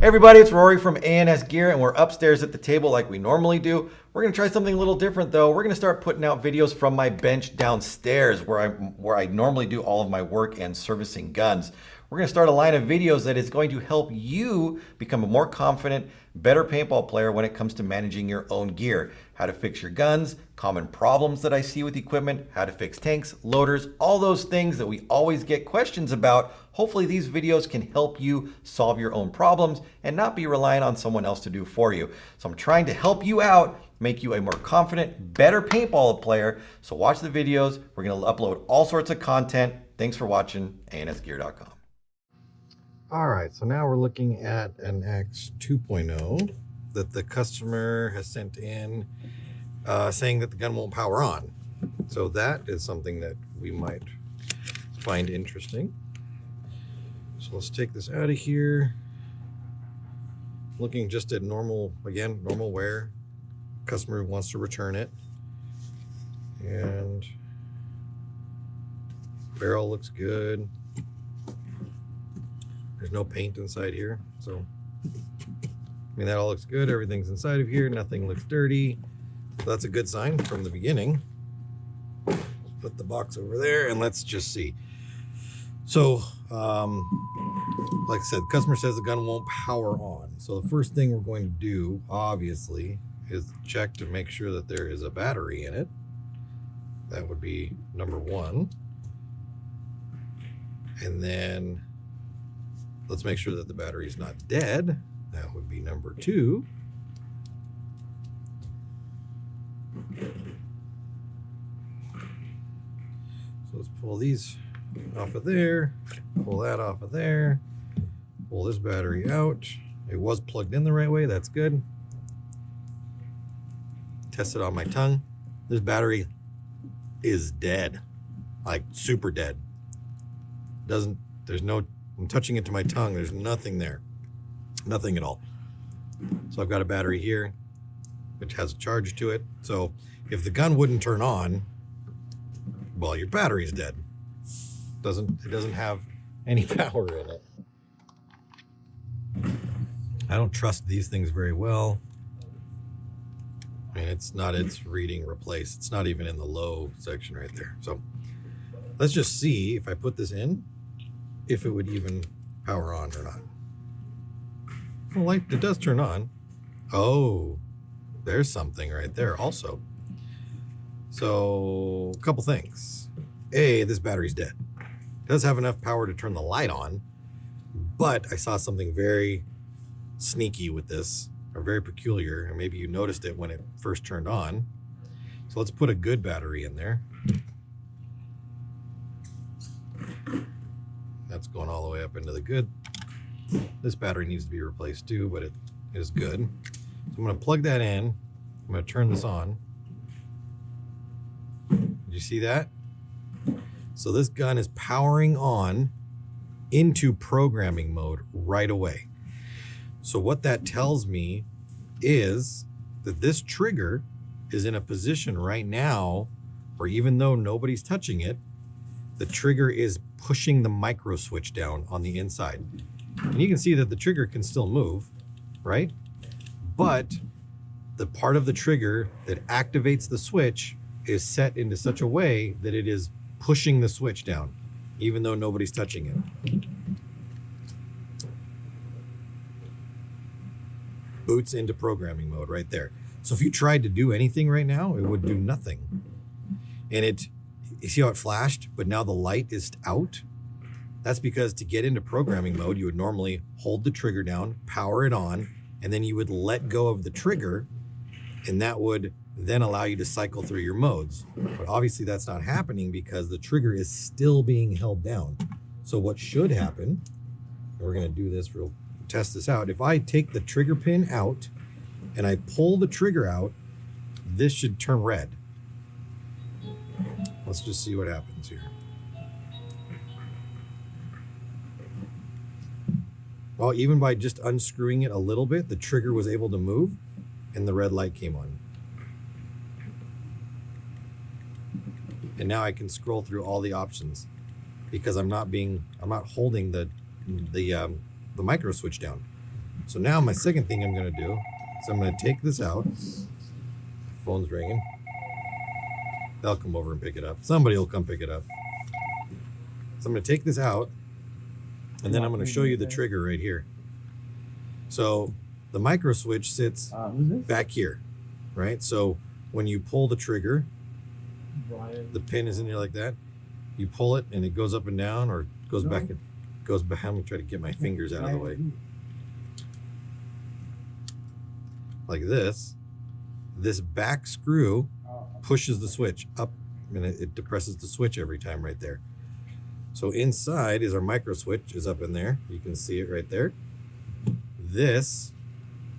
Hey everybody, it's Rory from A&S Gear, and we're upstairs at the table like we normally do. We're gonna try something a little different though. We're gonna start putting out videos from my bench downstairs where I normally do all of my work and servicing guns. We're gonna start a line of videos that is going to help you become a more confident, better paintball player when it comes to managing your own gear. How to fix your guns, common problems that I see with equipment, how to fix tanks, loaders, all those things that we always get questions about. Hopefully these videos can help you solve your own problems and not be relying on someone else to do for you. So I'm trying to help you out, make you a more confident, better paintball player. So watch the videos. We're gonna upload all sorts of content. Thanks for watching, ansgear.com. All right, so now we're looking at an X 2.0 that the customer has sent in saying that the gun won't power on. So that is something that we might find interesting. So let's take this out of here. Looking just at normal, again, normal wear. Customer wants to return it. And barrel looks good. There's no paint inside here, so I mean that all looks good. Everything's inside of here. Nothing looks dirty. So that's a good sign from the beginning. Put the box over there and let's just see. So, like I said, the customer says the gun won't power on. So the first thing we're going to do, obviously, is check to make sure that there is a battery in it. That would be number one. And then let's make sure that the battery is not dead. That would be number two. So let's pull these off of there, pull that off of there, pull this battery out. It was plugged in the right way, that's good. Test it on my tongue. This battery is dead, like super dead. I'm touching it to my tongue, there's nothing there. Nothing at all. So I've got a battery here, which has a charge to it. So if the gun wouldn't turn on, well, your battery's dead. It doesn't have any power in it. I don't trust these things very well. I mean, it's reading replace. It's not even in the low section right there. So let's just see if I put this in, if it would even power on or not. Well, light, it does turn on. Oh, there's something right there also. So a couple things. A, this battery's dead. It does have enough power to turn the light on, but I saw something very sneaky with this, or very peculiar, and maybe you noticed it when it first turned on. So let's put a good battery in there. That's going all the way up into the good. This battery needs to be replaced too, but it is good. So I'm going to plug that in. I'm going to turn this on. Did you see that? So this gun is powering on into programming mode right away. So what that tells me is that this trigger is in a position right now where even though nobody's touching it, the trigger is pushing the micro switch down on the inside. And you can see that the trigger can still move, right? But the part of the trigger that activates the switch is set into such a way that it is pushing the switch down, even though nobody's touching it. Boots into programming mode right there. So if you tried to do anything right now, it would do nothing. And you see how it flashed, but now the light is out? That's because to get into programming mode, you would normally hold the trigger down, power it on, and then you would let go of the trigger, and that would then allow you to cycle through your modes. But obviously that's not happening because the trigger is still being held down. So what should happen, and we're gonna do this, we'll test this out. If I take the trigger pin out and I pull the trigger out, this should turn red. Let's just see what happens here. Well, even by just unscrewing it a little bit, the trigger was able to move and the red light came on. And now I can scroll through all the options because I'm not holding the micro switch down. So now my second thing I'm going to do is I'm going to take this out. Phone's ringing. They'll come over and pick it up. Somebody will come pick it up. So I'm going to take this out, and then I'm going to show you the trigger right here. So the micro switch sits back here, right? So when you pull the trigger, the pin is in there like that. You pull it and it goes up and down, or goes back and goes back. I'm going to try to get my fingers out of the way. Like this. This back screw pushes the switch up, and it depresses the switch every time right there. So inside is our micro switch, is up in there. You can see it right there. This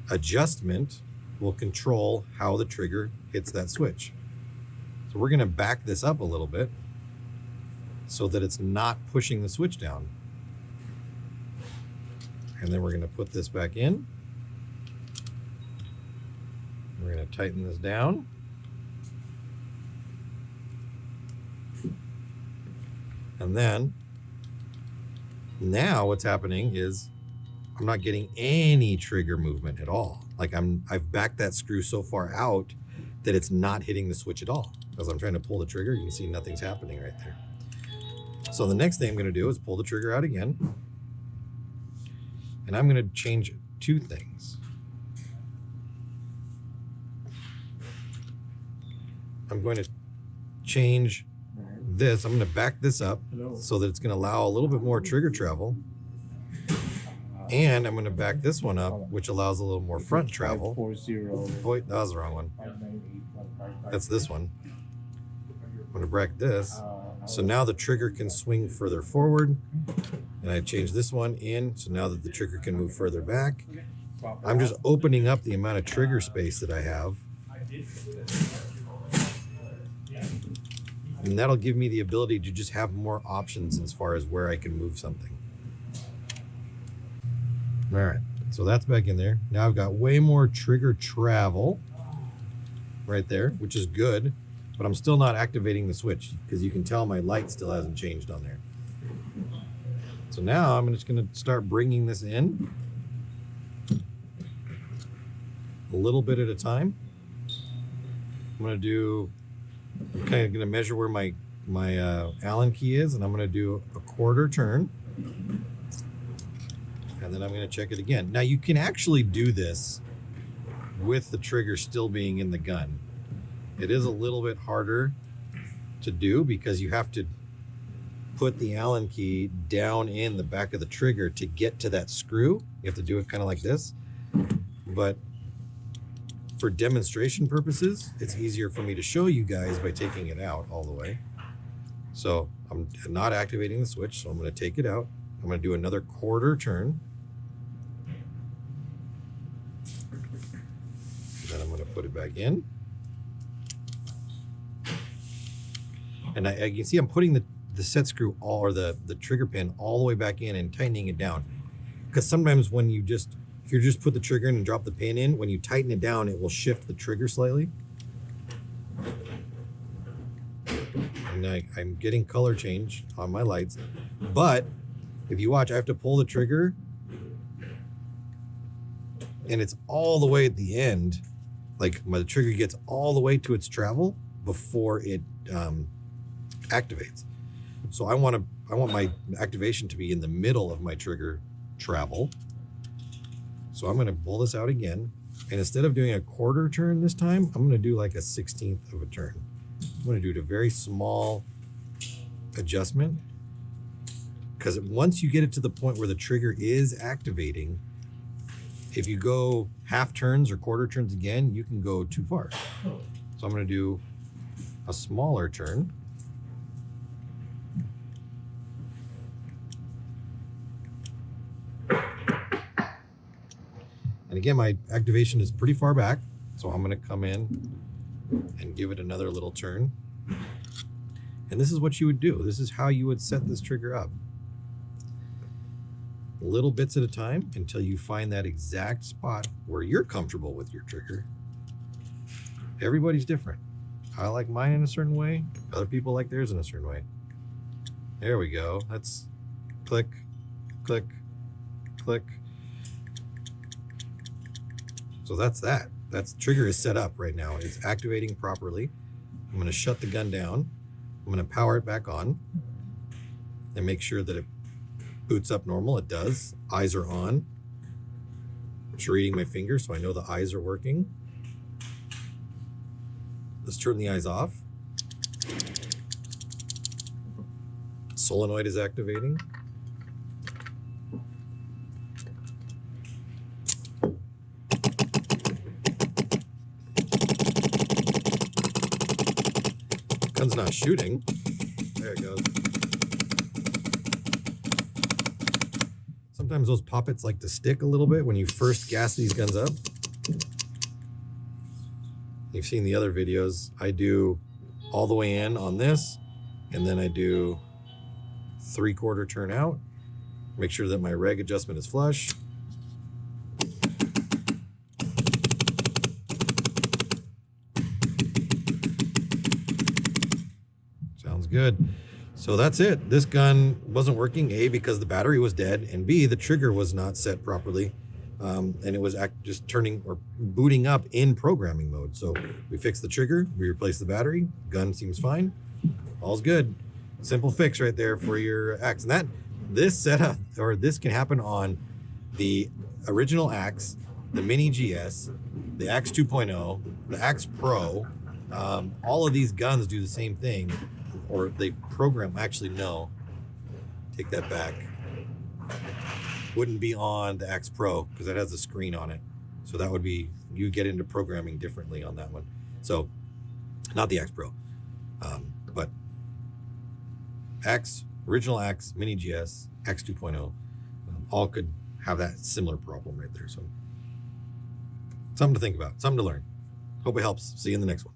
adjustment will control how the trigger hits that switch. So we're going to back this up a little bit so that it's not pushing the switch down. And then we're going to put this back in. We're going to tighten this down. And then now what's happening is I'm not getting any trigger movement at all. Like I've backed that screw so far out that it's not hitting the switch at all. As I'm trying to pull the trigger, you can see nothing's happening right there. So the next thing I'm going to do is pull the trigger out again. And I'm going to change two things. I'm going to change this. I'm going to back this up so that it's going to allow a little bit more trigger travel. And I'm going to back this one up, which allows a little more front travel. Wait, that was the wrong one. That's this one. I'm going to back this. So now the trigger can swing further forward. And I changed this one in, so now that the trigger can move further back. I'm just opening up the amount of trigger space that I have. And that'll give me the ability to just have more options as far as where I can move something. All right, so that's back in there. Now I've got way more trigger travel right there, which is good, but I'm still not activating the switch because you can tell my light still hasn't changed on there. So now I'm just going to start bringing this in a little bit at a time. I'm kind of going to measure where my Allen key is, and I'm going to do a quarter turn. And then I'm going to check it again. Now you can actually do this with the trigger still being in the gun. It is a little bit harder to do because you have to put the Allen key down in the back of the trigger to get to that screw. You have to do it kind of like this. But for demonstration purposes, it's easier for me to show you guys by taking it out all the way. So I'm not activating the switch, so I'm going to take it out. I'm going to do another quarter turn. Then I'm going to put it back in. And you can see I'm putting the set screw or the trigger pin all the way back in and tightening it down. Because sometimes when if you just put the trigger in and drop the pin in, when you tighten it down, it will shift the trigger slightly. And I'm getting color change on my lights. But if you watch, I have to pull the trigger and it's all the way at the end. Like the trigger gets all the way to its travel before it activates. So I want my activation to be in the middle of my trigger travel. So I'm going to pull this out again. And instead of doing a quarter turn this time, I'm going to do like a 16th of a turn. I'm going to do it a very small adjustment. Because once you get it to the point where the trigger is activating, if you go half turns or quarter turns again, you can go too far. So I'm going to do a smaller turn. And again, my activation is pretty far back, so I'm going to come in and give it another little turn. And this is what you would do. This is how you would set this trigger up. Little bits at a time until you find that exact spot where you're comfortable with your trigger. Everybody's different. I like mine in a certain way. Other people like theirs in a certain way. There we go. Let's click, click, click. So that's that. That's trigger is set up right now. It's activating properly. I'm going to shut the gun down. I'm going to power it back on and make sure that it boots up normal. It does. Eyes are on. I'm just reading my fingers so I know the eyes are working. Let's turn the eyes off. Solenoid is activating. Gun's not shooting. There it goes. Sometimes those poppets like to stick a little bit when you first gas these guns up. You've seen the other videos. I do all the way in on this, and then I do 3/4 turn out. Make sure that my reg adjustment is flush. Sounds good. So that's it. This gun wasn't working, A, because the battery was dead, and B, the trigger was not set properly. And it was just turning or booting up in programming mode. So we fixed the trigger, we replaced the battery, gun seems fine, all's good. Simple fix right there for your axe. And this setup, or this can happen on the original axe, the Mini GS, the Axe 2.0, the Axe Pro. All of these guns do the same thing, or they program, actually no, take that back. Wouldn't be on the Axe Pro because that has a screen on it. So that would be, you get into programming differently on that one. So not the Axe Pro, but Axe, original Axe, Mini GS, Axe 2.0, all could have that similar problem right there. So something to think about, something to learn. Hope it helps. See you in the next one.